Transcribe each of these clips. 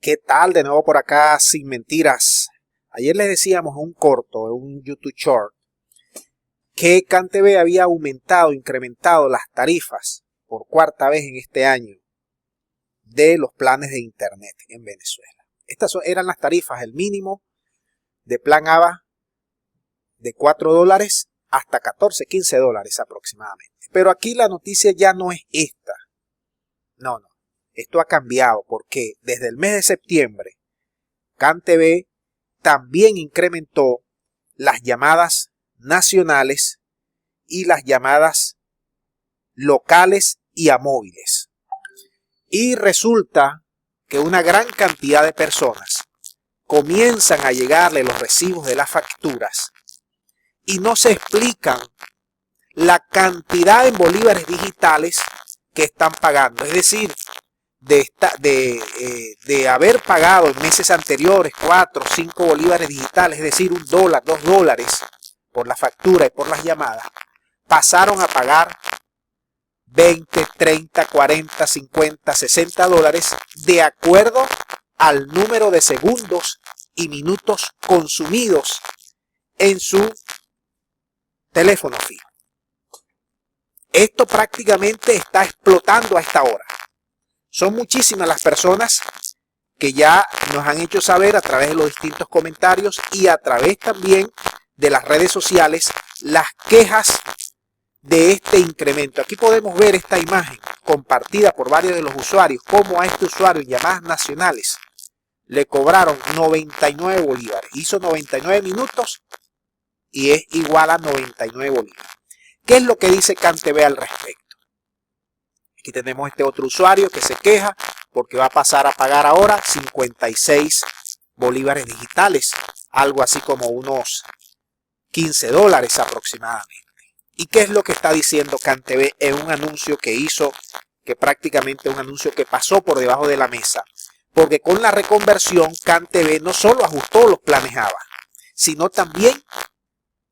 ¿Qué tal? De nuevo por acá, sin mentiras. Ayer les decíamos en un corto, en un YouTube Short, que CanTV había incrementado las tarifas por cuarta vez en este año de los planes de internet en Venezuela. Estas eran las tarifas, el mínimo de plan AVA de $4 hasta $14-15 aproximadamente. Pero aquí la noticia ya no es esta. No. Esto ha cambiado porque desde el mes de septiembre CanTV también incrementó las llamadas nacionales y las llamadas locales y a móviles. Y resulta que una gran cantidad de personas comienzan a llegarle los recibos de las facturas y no se explican la cantidad en bolívares digitales que están pagando. Es decir, de haber pagado en meses anteriores 4 o 5 bolívares digitales, es decir, $1, $2 por la factura y por las llamadas, pasaron a pagar 20, 30, 40, 50, $60 de acuerdo al número de segundos y minutos consumidos en su teléfono fijo. Esto prácticamente está explotando a esta hora. Son muchísimas las personas que ya nos han hecho saber a través de los distintos comentarios y a través también de las redes sociales las quejas de este incremento. Aquí podemos ver esta imagen compartida por varios de los usuarios, como a este usuario en llamadas nacionales le cobraron 99 bolívares. Hizo 99 minutos y es igual a 99 bolívares. ¿Qué es lo que dice CanTV al respecto? Aquí tenemos este otro usuario que se queja porque va a pasar a pagar ahora 56 bolívares digitales, algo así como unos $15 aproximadamente. ¿Y qué es lo que está diciendo CanTV en un anuncio que hizo, que prácticamente un anuncio que pasó por debajo de la mesa? Porque con la reconversión CanTV no solo ajustó los planes AVA, sino también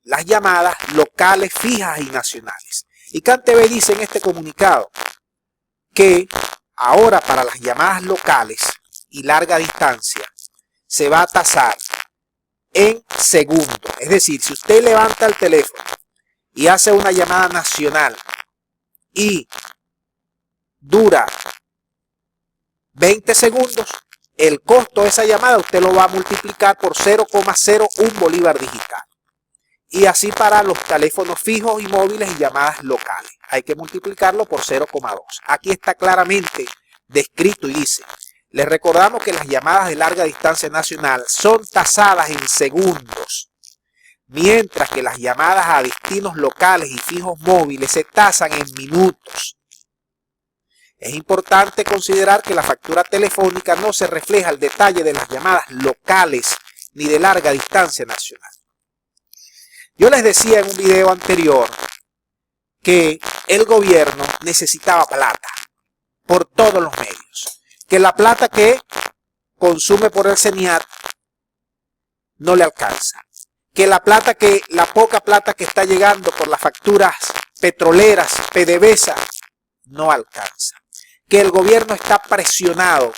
las llamadas locales, fijas y nacionales. Y CanTV dice en este comunicado que ahora para las llamadas locales y larga distancia se va a tasar en segundos. Es decir, si usted levanta el teléfono y hace una llamada nacional y dura 20 segundos, el costo de esa llamada usted lo va a multiplicar por 0,01 bolívar digital. Y así para los teléfonos fijos y móviles y llamadas locales. Hay que multiplicarlo por 0,2. Aquí está claramente descrito y dice: les recordamos que las llamadas de larga distancia nacional son tasadas en segundos, mientras que las llamadas a destinos locales y fijos móviles se tasan en minutos. Es importante considerar que la factura telefónica no se refleja el detalle de las llamadas locales ni de larga distancia nacional. Yo les decía en un video anterior que el gobierno necesitaba plata por todos los medios, que la plata que consume por el CENIAT no le alcanza, que la poca plata que está llegando por las facturas petroleras, PDVSA, no alcanza, que el gobierno está presionado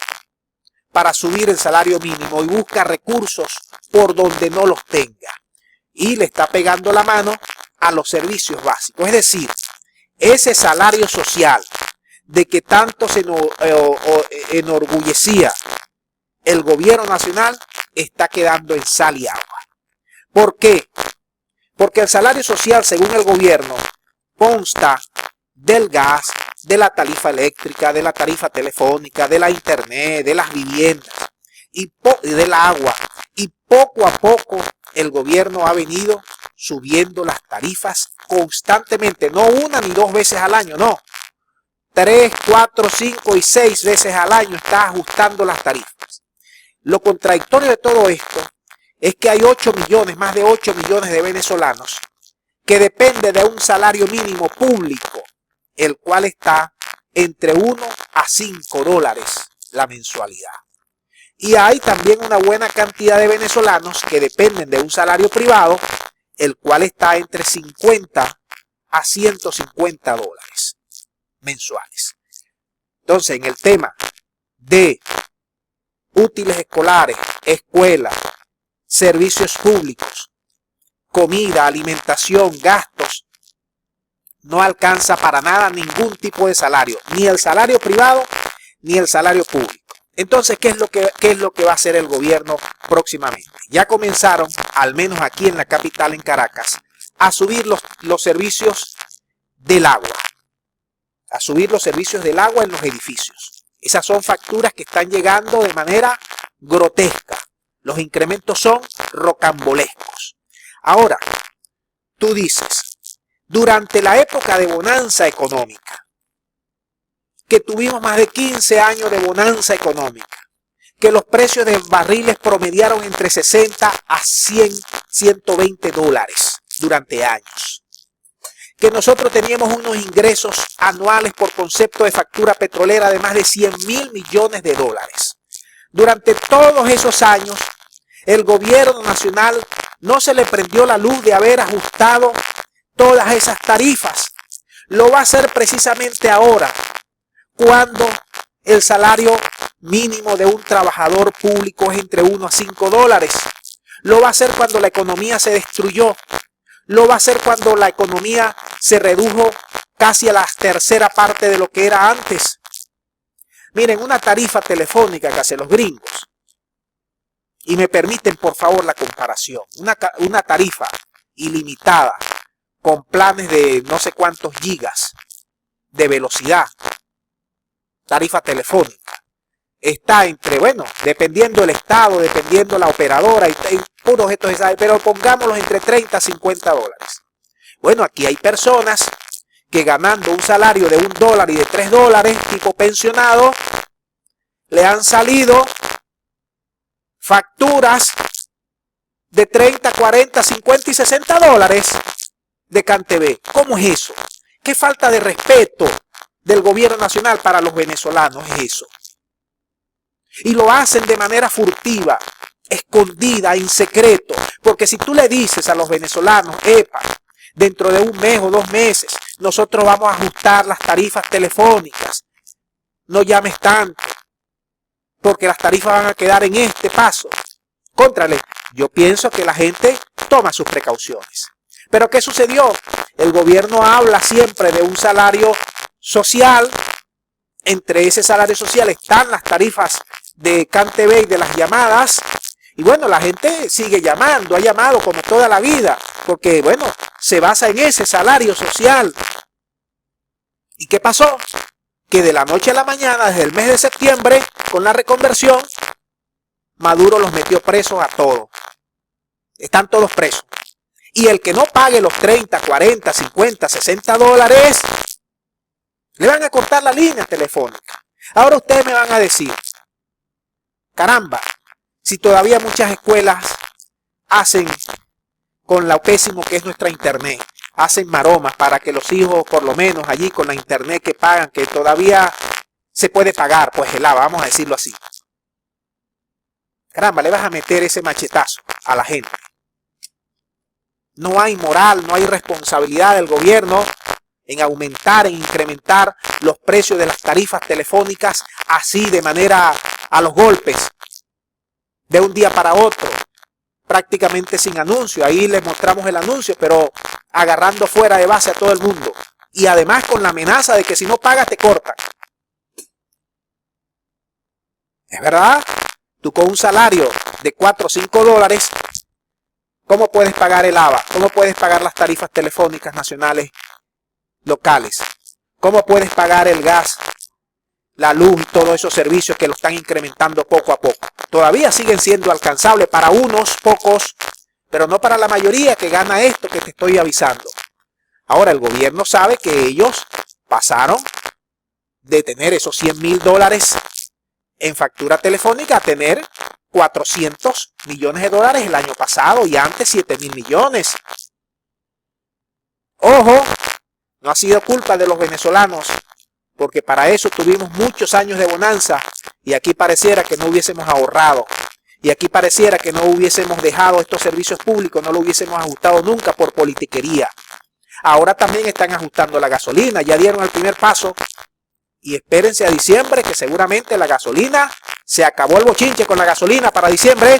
para subir el salario mínimo y busca recursos por donde no los tenga. Y le está pegando la mano a los servicios básicos. Es decir, ese salario social de que tanto se enorgullecía el gobierno nacional está quedando en sal y agua. ¿Por qué? Porque el salario social, según el gobierno, consta del gas, de la tarifa eléctrica, de la tarifa telefónica, de la internet, de las viviendas y del agua. Y poco a poco el gobierno ha venido subiendo las tarifas constantemente, no una ni dos veces al año, no. 3, 4, 5 y 6 veces al año está ajustando las tarifas. Lo contradictorio de todo esto es que hay 8 millones, más de 8 millones de venezolanos que dependen de un salario mínimo público, el cual está entre 1 a 5 dólares la mensualidad. Y hay también una buena cantidad de venezolanos que dependen de un salario privado, el cual está entre 50 a 150 dólares mensuales. Entonces, en el tema de útiles escolares, escuelas, servicios públicos, comida, alimentación, gastos, no alcanza para nada ningún tipo de salario, ni el salario privado ni el salario público. Entonces, ¿qué es lo que va a hacer el gobierno próximamente? Ya comenzaron, al menos aquí en la capital, en Caracas, a subir los servicios del agua. A subir los servicios del agua en los edificios. Esas son facturas que están llegando de manera grotesca. Los incrementos son rocambolescos. Ahora, tú dices, durante la época de bonanza económica, que tuvimos más de 15 años de bonanza económica, que los precios de barriles promediaron entre 60 a 100, 120 dólares durante años, que nosotros teníamos unos ingresos anuales por concepto de factura petrolera de más de 100.000 millones de dólares. Durante todos esos años, el gobierno nacional no se le prendió la luz de haber ajustado todas esas tarifas. Lo va a hacer precisamente ahora, cuando el salario mínimo de un trabajador público es entre 1 a 5 dólares. Lo va a hacer cuando la economía se destruyó. Lo va a hacer cuando la economía se redujo casi a la tercera parte de lo que era antes. Miren, una tarifa telefónica que hacen los gringos, y me permiten por favor la comparación, una tarifa ilimitada con planes de no sé cuántos gigas de velocidad, tarifa telefónica, está entre, bueno, dependiendo del estado, dependiendo la operadora, y puros estos, pero pongámoslos entre 30 a 50 dólares. Bueno, aquí hay personas que ganando un salario de $1 y de $3, tipo pensionado, le han salido facturas de 30, 40, 50 y 60 dólares de CanTV. ¿Cómo es eso? ¿Qué falta de respeto del gobierno nacional para los venezolanos es eso? Y lo hacen de manera furtiva, escondida, en secreto. Porque si tú le dices a los venezolanos, epa, dentro de 1 mes o 2 meses, nosotros vamos a ajustar las tarifas telefónicas, no llames tanto, porque las tarifas van a quedar en este paso. Contrale, yo pienso que la gente toma sus precauciones. Pero ¿qué sucedió? El gobierno habla siempre de un salario social. Entre ese salario social están las tarifas de CanTV y de las llamadas. Y bueno, la gente sigue llamando, ha llamado como toda la vida, porque bueno, se basa en ese salario social. ¿Y qué pasó? Que de la noche a la mañana, desde el mes de septiembre, con la reconversión, Maduro los metió presos a todos. Están todos presos. Y el que no pague los 30, 40, 50, 60 dólares, le van a cortar la línea telefónica. Ahora ustedes me van a decir, caramba, si todavía muchas escuelas hacen con lo pésimo que es nuestra internet, hacen maromas para que los hijos, por lo menos allí con la internet que pagan, que todavía se puede pagar, pues el agua, vamos a decirlo así. Caramba, le vas a meter ese machetazo a la gente. No hay moral, no hay responsabilidad del gobierno en aumentar, en incrementar los precios de las tarifas telefónicas así de manera a los golpes, de un día para otro, prácticamente sin anuncio. Ahí les mostramos el anuncio, pero agarrando fuera de base a todo el mundo. Y además con la amenaza de que si no pagas te cortan. ¿Es verdad? Tú con un salario de 4 o 5 dólares, ¿cómo puedes pagar el AVA? ¿Cómo puedes pagar las tarifas telefónicas nacionales locales? ¿Cómo puedes pagar el gas, la luz y todos esos servicios que lo están incrementando poco a poco? Todavía siguen siendo alcanzables para unos pocos, pero no para la mayoría que gana esto que te estoy avisando. Ahora el gobierno sabe que ellos pasaron de tener esos 100.000 dólares en factura telefónica a tener 400 millones de dólares el año pasado y antes 7.000 millones. Ojo, no ha sido culpa de los venezolanos, porque para eso tuvimos muchos años de bonanza y aquí pareciera que no hubiésemos ahorrado. Y aquí pareciera que no hubiésemos dejado estos servicios públicos, no lo hubiésemos ajustado nunca por politiquería. Ahora también están ajustando la gasolina, ya dieron el primer paso Y espérense a diciembre, que seguramente la gasolina, se acabó el bochinche con la gasolina para diciembre.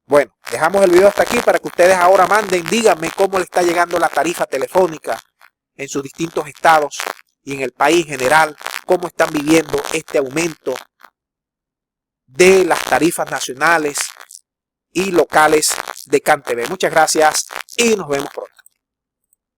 Bueno, dejamos el video hasta aquí para que ustedes ahora manden, díganme cómo le está llegando la tarifa telefónica en sus distintos estados y en el país en general, cómo están viviendo este aumento de las tarifas nacionales y locales de CanTV. Muchas gracias y nos vemos pronto.